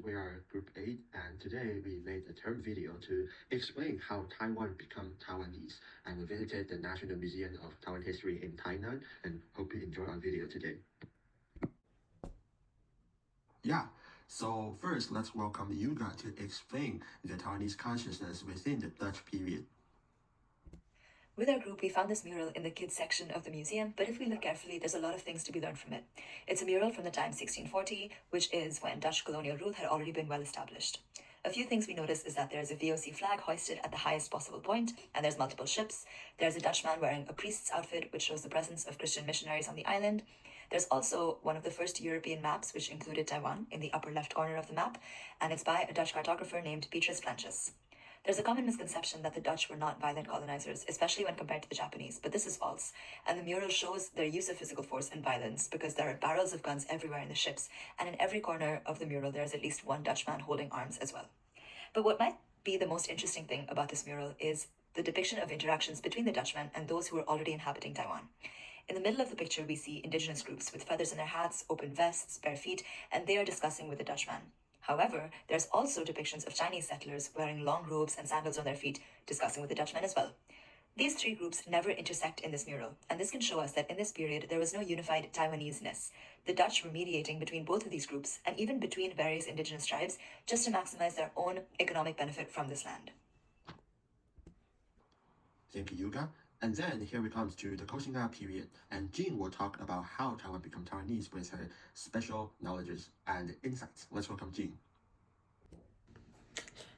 we are Group 8, and today we made a third video to explain how Taiwan became Taiwanese, and we visited the National Museum of Taiwan History in Tainan, and hope you enjoy our video today. Yeah, so first let's welcome Yuga to explain the Taiwanese consciousness within the Dutch period. With our group, we found this mural in the kids section of the museum, but if we look carefully, there's a lot of things to be learned from it. It's a mural from the time 1640, which is when Dutch colonial rule had already been well established. A few things we notice is that there's a VOC flag hoisted at the highest possible point, and there's multiple ships. There's a Dutchman wearing a priest's outfit, which shows the presence of Christian missionaries on the island. There's also one of the first European maps, which included Taiwan, in the upper left corner of the map, and it's by a Dutch cartographer named Beatrice Planches. There's a common misconception that the Dutch were not violent colonizers, especially when compared to the Japanese, but this is false, and the mural shows their use of physical force and violence because there are barrels of guns everywhere in the ships, and in every corner of the mural there is at least one Dutchman holding arms as well. But what might be the most interesting thing about this mural is the depiction of interactions between the Dutchmen and those who were already inhabiting Taiwan. In the middle of the picture, we see indigenous groups with feathers in their hats, open vests, bare feet, and they are discussing with the Dutchman. However, there's also depictions of Chinese settlers wearing long robes and sandals on their feet, discussing with the Dutchmen as well. These three groups never intersect in this mural, and this can show us that in this period there was no unified Taiwanese-ness. The Dutch were mediating between both of these groups, and even between various indigenous tribes, just to maximize their own economic benefit from this land. Thank you, Yuga. And then here we come to the Koxinga period, and Jean will talk about how Taiwan became Taiwanese with her special knowledges and insights. Let's welcome Jean.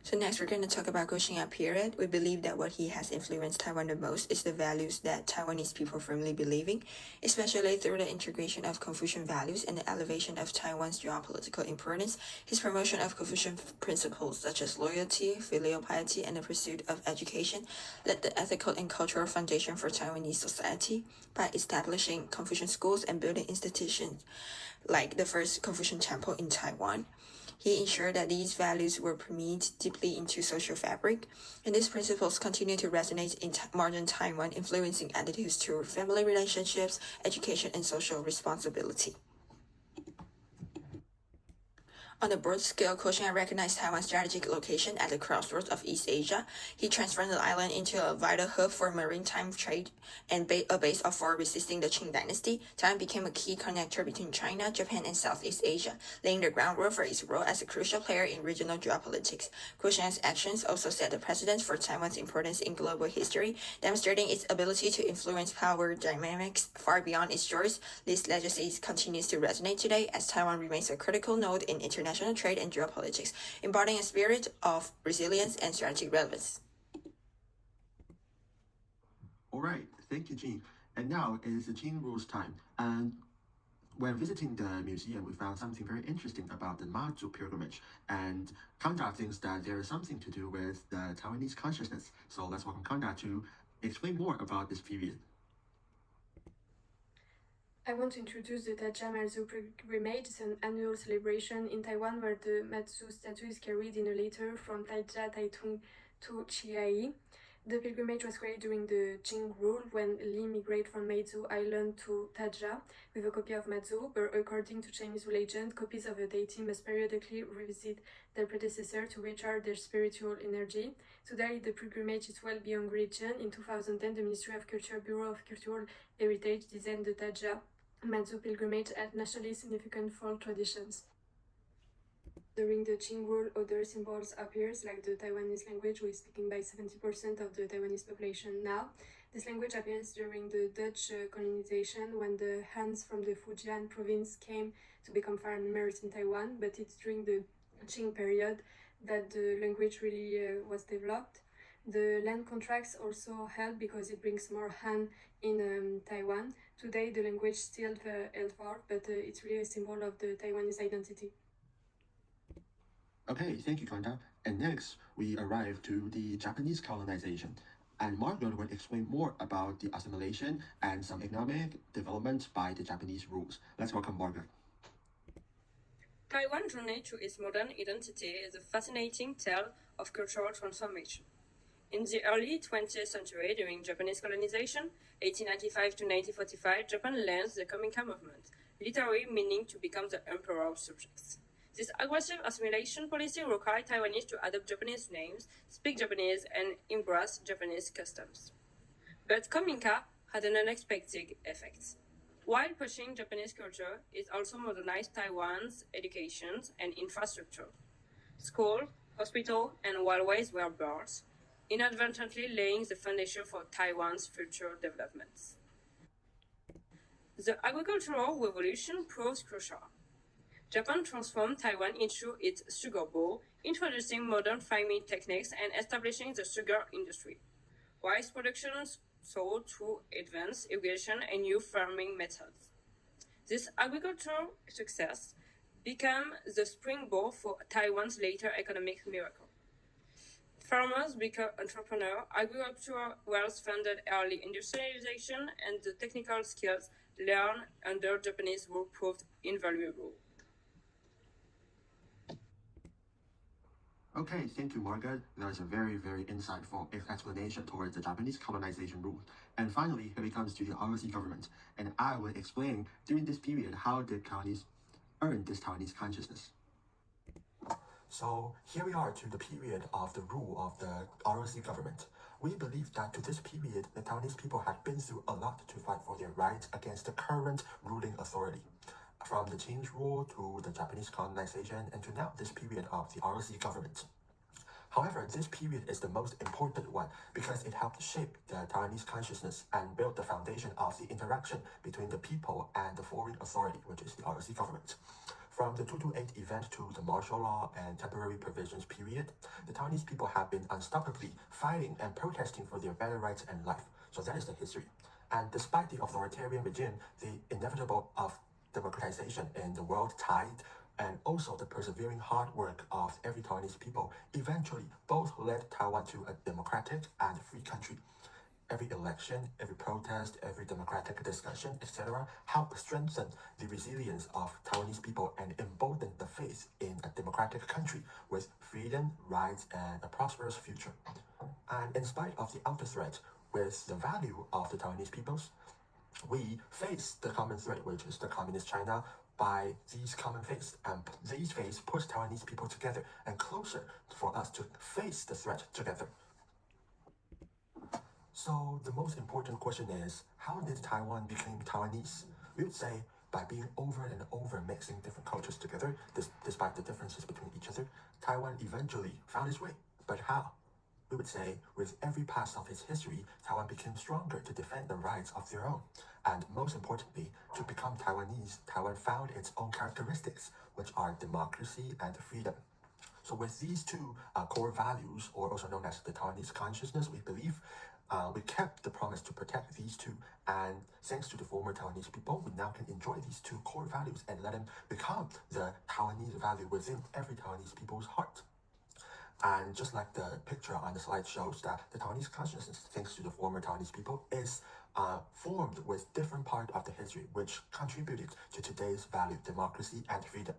So next we're going to talk about Koxinga period. We believe that what he has influenced Taiwan the most is the values that Taiwanese people firmly believe in, especially through the integration of Confucian values and the elevation of Taiwan's geopolitical importance. His promotion of Confucian principles such as loyalty, filial piety, and the pursuit of education led the ethical and cultural foundation for Taiwanese society by establishing Confucian schools and building institutions like the first Confucian temple in Taiwan. He ensured that these values were permeated deeply into social fabric, and these principles continue to resonate in modern Taiwan, influencing attitudes toward family relationships, education, and social responsibility. On a broad scale, Koxinga recognized Taiwan's strategic location at the crossroads of East Asia. He transformed the island into a vital hub for maritime trade and a base for resisting the Qing dynasty. Taiwan became a key connector between China, Japan, and Southeast Asia, laying the groundwork for its role as a crucial player in regional geopolitics. Koxinga's actions also set the precedent for Taiwan's importance in global history, demonstrating its ability to influence power dynamics far beyond its shores. This legacy continues to resonate today as Taiwan remains a critical node in international trade and geopolitics, embodying a spirit of resilience and strategic relevance. All right, thank you, Jean. And now it is the Jean rules time. And when visiting the museum, we found something very interesting about the Mazu pilgrimage. And Kanda thinks that there is something to do with the Taiwanese consciousness. So let's welcome Kanda to explain more about this period. I want to introduce the Taja Mazu pilgrimage. It's an annual celebration in Taiwan where the Mazu statue is carried in a litter from Taija, Taitung to Chiayi. The pilgrimage was created during the Qing rule when Li migrated from Mazu Island to Taja with a copy of Mazu, but according to Chinese legend, copies of a deity must periodically revisit their predecessor to recharge their spiritual energy. Today, the pilgrimage is well beyond religion. In 2010, the Ministry of Culture Bureau of Cultural Heritage designed the Taja Mazu pilgrimage as nationally significant folk traditions. During the Qing rule, other symbols appears, like the Taiwanese language, which is spoken by 70% of the Taiwanese population now. This language appears during the Dutch colonization when the Hans from the Fujian province came to become farmers in Taiwan, but it's during the Qing period that the language really was developed. The land contracts also help because it brings more Han in Taiwan. Today the language still held far, but it's really a symbol of the Taiwanese identity. Okay, thank you, Kanda. And next, we arrive to the Japanese colonization. And Margaret will explain more about the assimilation and some economic development by the Japanese rules. Let's welcome Margaret. Taiwan's journey to its modern identity is a fascinating tale of cultural transformation. In the early 20th century, during Japanese colonization, 1895 to 1945, Japan learns the Kominka movement, literally meaning to become the emperor of subjects. This aggressive assimilation policy required Taiwanese to adopt Japanese names, speak Japanese, and embrace Japanese customs. But Kominka had an unexpected effect. While pushing Japanese culture, it also modernized Taiwan's education and infrastructure. School, hospital, and railways were built, inadvertently laying the foundation for Taiwan's future developments. The agricultural revolution proved crucial. Japan transformed Taiwan into its sugar bowl, introducing modern farming techniques and establishing the sugar industry. Rice production soared through advanced irrigation and new farming methods. This agricultural success became the springboard for Taiwan's later economic miracle. Farmers became entrepreneurs, agricultural wealth funded early industrialization, and the technical skills learned under Japanese rule proved invaluable. Okay, thank you, Margaret. That was a very, very insightful explanation towards the Japanese colonization rule. And finally, here it comes to the ROC government. And I will explain during this period how the Taiwanese earned this Taiwanese consciousness. So here we are to the period of the rule of the ROC government. We believe that to this period, the Taiwanese people had been through a lot to fight for their rights against the current ruling authority. From the Qing's rule to the Japanese colonization and to now this period of the ROC government. However, this period is the most important one because it helped shape the Taiwanese consciousness and build the foundation of the interaction between the people and the foreign authority, which is the ROC government. From the 228 event to the martial law and temporary provisions period, the Taiwanese people have been unstoppably fighting and protesting for their better rights and life. So that is the history. And despite the authoritarian regime, the inevitable of democratization in the world tide, and also the persevering hard work of every Taiwanese people eventually both led Taiwan to a democratic and free country. Every election, every protest, every democratic discussion, etc., helped strengthen the resilience of Taiwanese people and embolden the faith in a democratic country with freedom, rights, and a prosperous future. And in spite of the outer threat, with the value of the Taiwanese peoples, we face the common threat, which is the communist China, by these common faiths. And these faiths push Taiwanese people together and closer for us to face the threat together. So the most important question is, how did Taiwan become Taiwanese? We would say by being over and over mixing different cultures together, despite the differences between each other, Taiwan eventually found its way. But how? We would say, with every pass of its history, Taiwan became stronger to defend the rights of their own. And most importantly, to become Taiwanese, Taiwan found its own characteristics, which are democracy and freedom. So with these two core values, or also known as the Taiwanese consciousness, we believe we kept the promise to protect these two. And thanks to the former Taiwanese people, we now can enjoy these two core values and let them become the Taiwanese value within every Taiwanese people's heart. And just like the picture on the slide shows, that the Taiwanese consciousness, thanks to the former Taiwanese people, is formed with different part of the history, which contributed to today's value, democracy and freedom.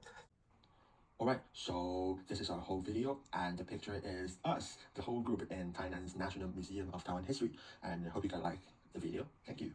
Alright, so this is our whole video, and the picture is us, the whole group in Thailand's National Museum of Taiwan History, and I hope you guys like the video. Thank you.